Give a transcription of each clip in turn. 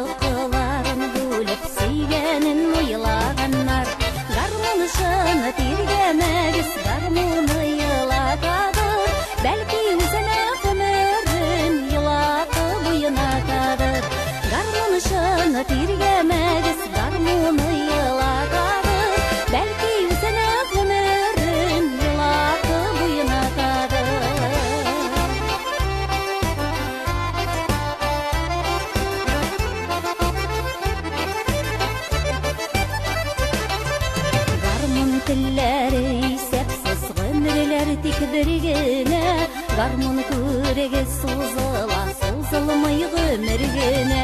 йокыларын бөліп сүйгенін ойлағаннар. Гармонышыны тергемегіз гармоны йылатадыр, бәлки өзіне өмірін йылатып ойнатадыр. Гармонышыны тергемегіз гармоны йылатадыр, бәлки өзіне өмірін йылатып ойнатадыр. Тілләре есепсіз ғүмірлер тек біргені, гармон көреге созыла, созылмай ғүміргені.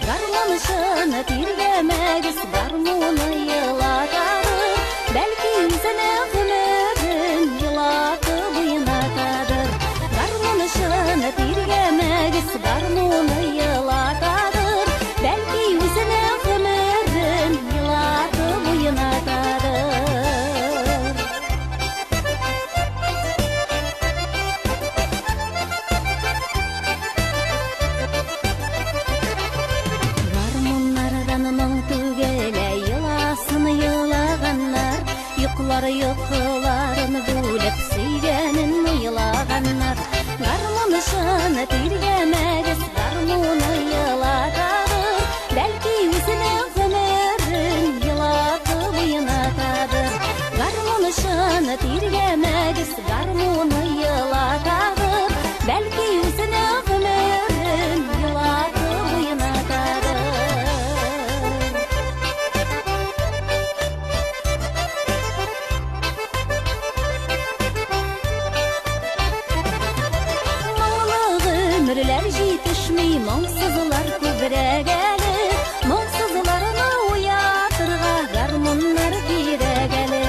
Гармонышыны тергемегіз гармоны йылатадыр, бәлки өзіне өмірін йылатып ойнатадыр. Гармонышыны тергемегіз гармоны йылатадыр, бәлки өзіне өмірін йылатып ойнатадыр. Йокыларын бөліп сүйгенін ойлағаннар. Гармонышыны тергемегіз гармоны йылатадыр, бәлки өзіне өмірін йылатып ойнатадыр. Гармонышыны тергемегіз гармоны йылатадыр, бәлки өзіне өмірін йылатып ойнатадыр. Ömürler жетішмей, мұңсызылар көбірек әлі, мұңсызыларына уятырға гармонлар керек әлі.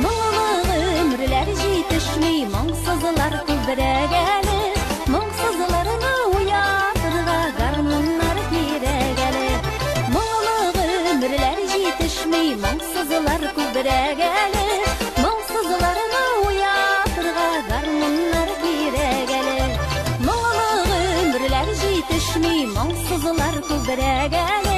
Мұңлы ömürler жетішмей, мұңсызылар көбірек әлі, мұңсызыларына уятырға гармонлар керек әлі. Мұңлы ömürler жетішмей, мұңсызылар көбірек әлі, мұңсызыларына уятырға гармонлар керек әлі. Жетішмей, мұңсызылар көбірек әлі.